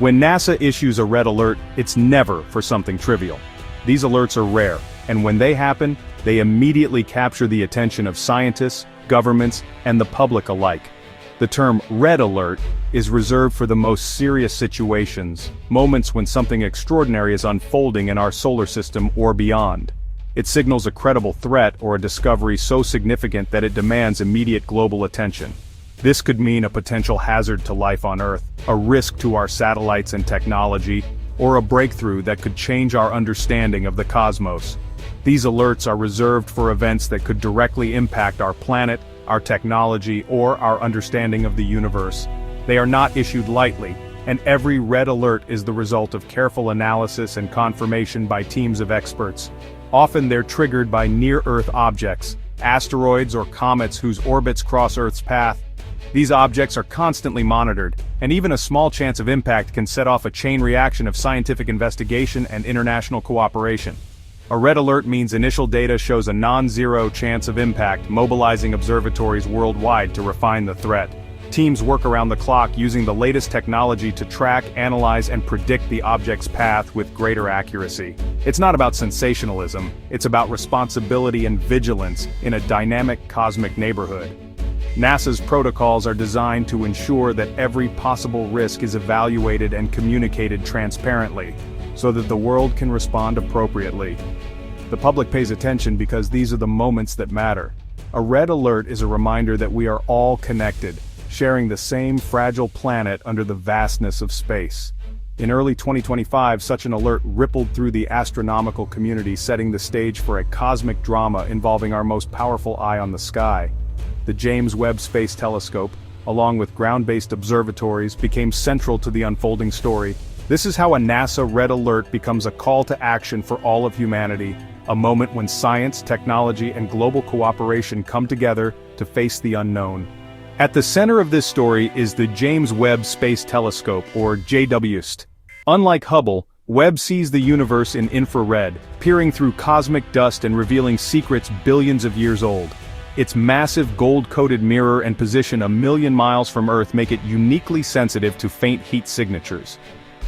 When NASA issues a red alert, it's never for something trivial. These alerts are rare, and when they happen, they immediately capture the attention of scientists, governments, and the public alike. The term red alert is reserved for the most serious situations, moments when something extraordinary is unfolding in our solar system or beyond. It signals a credible threat or a discovery so significant that it demands immediate global attention. This could mean a potential hazard to life on Earth, a risk to our satellites and technology, or a breakthrough that could change our understanding of the cosmos. These alerts are reserved for events that could directly impact our planet, our technology, or our understanding of the universe. They are not issued lightly, and every red alert is the result of careful analysis and confirmation by teams of experts. Often they're triggered by near-Earth objects, asteroids or comets whose orbits cross Earth's path. These objects are constantly monitored, and even a small chance of impact can set off a chain reaction of scientific investigation and international cooperation. A red alert means initial data shows a non-zero chance of impact, mobilizing observatories worldwide to refine the threat. Teams work around the clock using the latest technology to track, analyze, and predict the object's path with greater accuracy. It's not about sensationalism, it's about responsibility and vigilance in a dynamic cosmic neighborhood. NASA's protocols are designed to ensure that every possible risk is evaluated and communicated transparently, so that the world can respond appropriately. The public pays attention because these are the moments that matter. A red alert is a reminder that we are all connected, sharing the same fragile planet under the vastness of space. In early 2025, such an alert rippled through the astronomical community, setting the stage for a cosmic drama involving our most powerful eye on the sky. The James Webb Space Telescope, along with ground-based observatories, became central to the unfolding story. This is how a NASA red alert becomes a call to action for all of humanity, a moment when science, technology, and global cooperation come together to face the unknown. At the center of this story is the James Webb Space Telescope, or JWST. Unlike Hubble, Webb sees the universe in infrared, peering through cosmic dust and revealing secrets billions of years old. Its massive gold-coated mirror and position a million miles from Earth make it uniquely sensitive to faint heat signatures.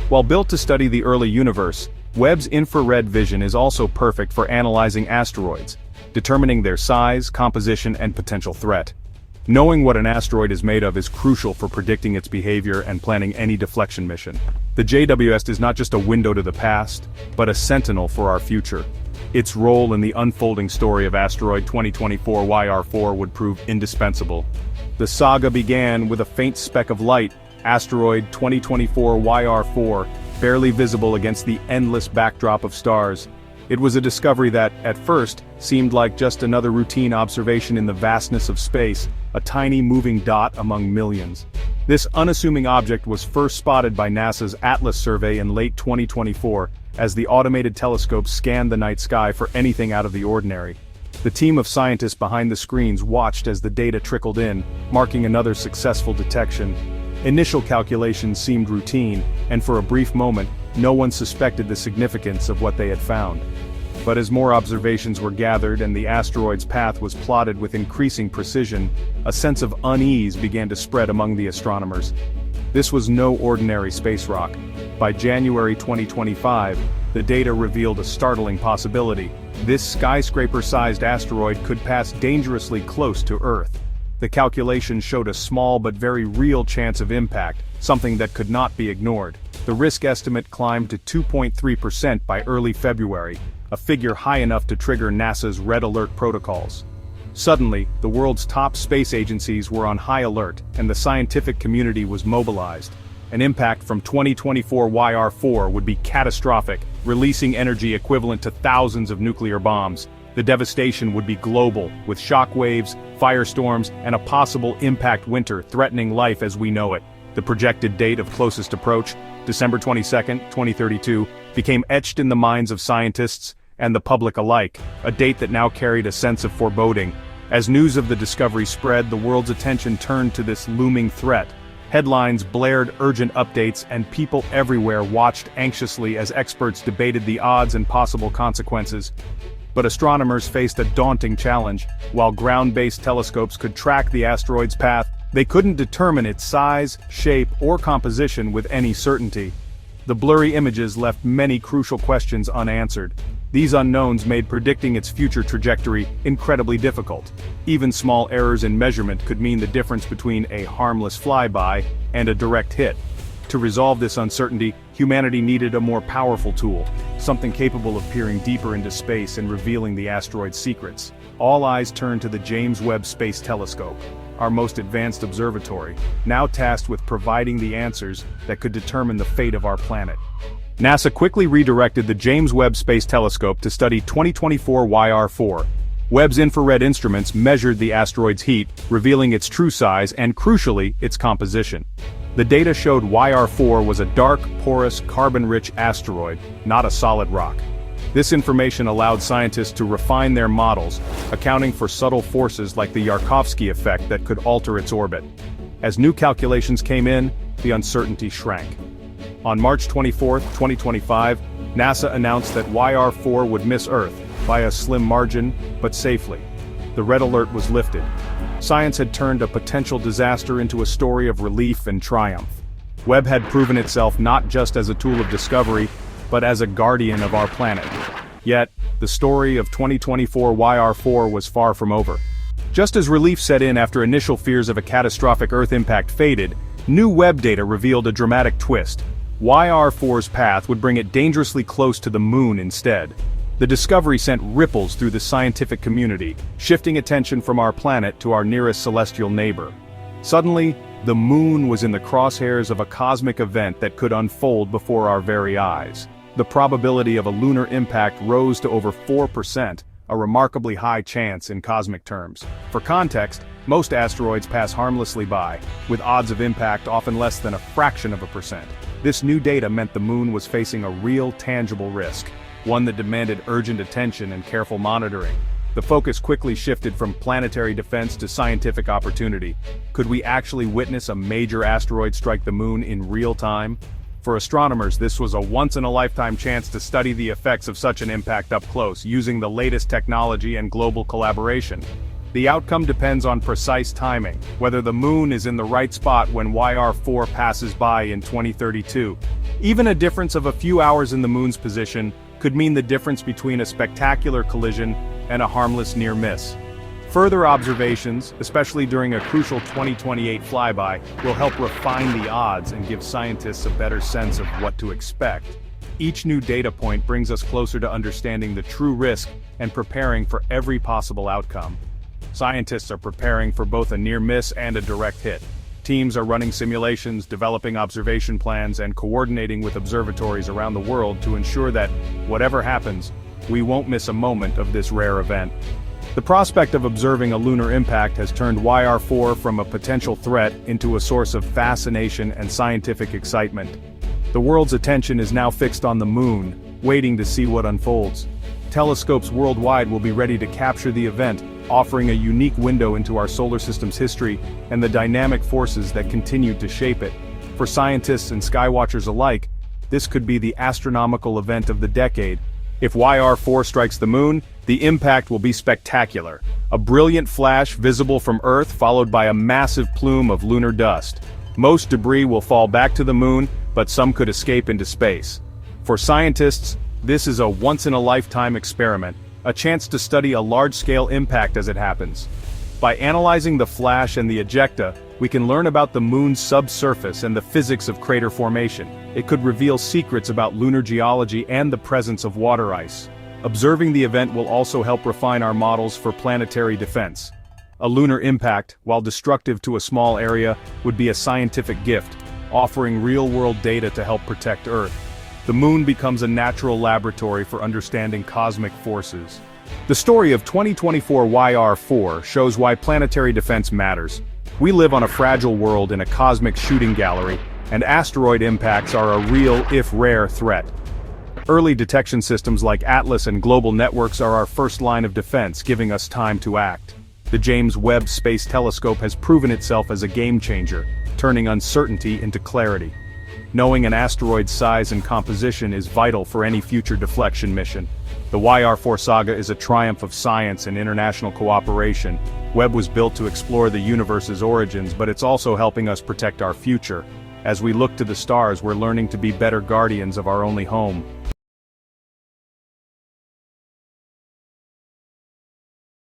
While built to study the early universe, Webb's infrared vision is also perfect for analyzing asteroids, determining their size, composition, and potential threat. Knowing what an asteroid is made of is crucial for predicting its behavior and planning any deflection mission. The JWST is not just a window to the past, but a sentinel for our future. Its role in the unfolding story of asteroid 2024 YR4 would prove indispensable. The saga began with a faint speck of light, asteroid 2024 YR4, barely visible against the endless backdrop of stars. It was a discovery that, at first, seemed like just another routine observation in the vastness of space, a tiny moving dot among millions. This unassuming object was first spotted by NASA's Atlas survey in late 2024, as the automated telescope scanned the night sky for anything out of the ordinary. The team of scientists behind the screens watched as the data trickled in, marking another successful detection. Initial calculations seemed routine, and for a brief moment, no one suspected the significance of what they had found. But as more observations were gathered and the asteroid's path was plotted with increasing precision, a sense of unease began to spread among the astronomers. This was no ordinary space rock. By January 2025, the data revealed a startling possibility. This skyscraper-sized asteroid could pass dangerously close to Earth. The calculations showed a small but very real chance of impact, something that could not be ignored. The risk estimate climbed to 2.3% by early February, a figure high enough to trigger NASA's red alert protocols. Suddenly, the world's top space agencies were on high alert, and the scientific community was mobilized. An impact from 2024 YR4 would be catastrophic, releasing energy equivalent to thousands of nuclear bombs. The devastation would be global, with shockwaves, firestorms, and a possible impact winter threatening life as we know it. The projected date of closest approach, December 22, 2032, became etched in the minds of scientists and the public alike, a date that now carried a sense of foreboding. As news of the discovery spread, the world's attention turned to this looming threat. Headlines blared urgent updates, and people everywhere watched anxiously as experts debated the odds and possible consequences. But astronomers faced a daunting challenge. While ground-based telescopes could track the asteroid's path, They couldn't determine its size, shape, or composition with any certainty. The blurry images left many crucial questions unanswered. These unknowns made predicting its future trajectory incredibly difficult. Even small errors in measurement could mean the difference between a harmless flyby and a direct hit. To resolve this uncertainty, humanity needed a more powerful tool, something capable of peering deeper into space and revealing the asteroid's secrets. All eyes turned to the James Webb Space Telescope, our most advanced observatory, now tasked with providing the answers that could determine the fate of our planet. NASA quickly redirected the James Webb Space Telescope to study 2024 YR4. Webb's infrared instruments measured the asteroid's heat, revealing its true size and, crucially, its composition. The data showed YR4 was a dark, porous, carbon-rich asteroid, not a solid rock. This information allowed scientists to refine their models, accounting for subtle forces like the Yarkovsky effect that could alter its orbit. As new calculations came in, the uncertainty shrank. On March 24, 2025, NASA announced that YR4 would miss Earth, by a slim margin, but safely. The red alert was lifted. Science had turned a potential disaster into a story of relief and triumph. Webb had proven itself not just as a tool of discovery, but as a guardian of our planet. Yet, the story of 2024 YR4 was far from over. Just as relief set in after initial fears of a catastrophic Earth impact faded, new Webb data revealed a dramatic twist. YR4's path would bring it dangerously close to the Moon instead. The discovery sent ripples through the scientific community, shifting attention from our planet to our nearest celestial neighbor. Suddenly, the Moon was in the crosshairs of a cosmic event that could unfold before our very eyes. The probability of a lunar impact rose to over 4%, a remarkably high chance in cosmic terms. For context, most asteroids pass harmlessly by, with odds of impact often less than a fraction of a percent. This new data meant the Moon was facing a real, tangible risk, one that demanded urgent attention and careful monitoring. The focus quickly shifted from planetary defense to scientific opportunity. Could we actually witness a major asteroid strike the Moon in real time? For astronomers, this was a once-in-a-lifetime chance to study the effects of such an impact up close, using the latest technology and global collaboration. The outcome depends on precise timing, whether the Moon is in the right spot when YR4 passes by in 2032. Even a difference of a few hours in the Moon's position could mean the difference between a spectacular collision and a harmless near miss. Further observations, especially during a crucial 2028 flyby, will help refine the odds and give scientists a better sense of what to expect. Each new data point brings us closer to understanding the true risk and preparing for every possible outcome. Scientists are preparing for both a near miss and a direct hit. Teams are running simulations, developing observation plans, and coordinating with observatories around the world to ensure that, whatever happens, we won't miss a moment of this rare event. The prospect of observing a lunar impact has turned YR4 from a potential threat into a source of fascination and scientific excitement. The world's attention is now fixed on the Moon, waiting to see what unfolds. Telescopes worldwide will be ready to capture the event, offering a unique window into our solar system's history and the dynamic forces that continue to shape it. For scientists and skywatchers alike, this could be the astronomical event of the decade. If YR4 strikes the Moon, the impact will be spectacular. A brilliant flash visible from Earth followed by a massive plume of lunar dust. Most debris will fall back to the Moon, but some could escape into space. For scientists, this is a once-in-a-lifetime experiment, a chance to study a large-scale impact as it happens. By analyzing the flash and the ejecta, we can learn about the Moon's subsurface and the physics of crater formation. It could reveal secrets about lunar geology and the presence of water ice. Observing the event will also help refine our models for planetary defense. A lunar impact, while destructive to a small area, would be a scientific gift, offering real-world data to help protect Earth. The Moon becomes a natural laboratory for understanding cosmic forces. The story of 2024 YR4 shows why planetary defense matters. We live on a fragile world in a cosmic shooting gallery, and asteroid impacts are a real, if rare, threat. Early detection systems like Atlas and global networks are our first line of defense, giving us time to act. The James Webb Space Telescope has proven itself as a game-changer, turning uncertainty into clarity. Knowing an asteroid's size and composition is vital for any future deflection mission. The YR4 saga is a triumph of science and international cooperation. Webb was built to explore the universe's origins, but it's also helping us protect our future. As we look to the stars, we're learning to be better guardians of our only home.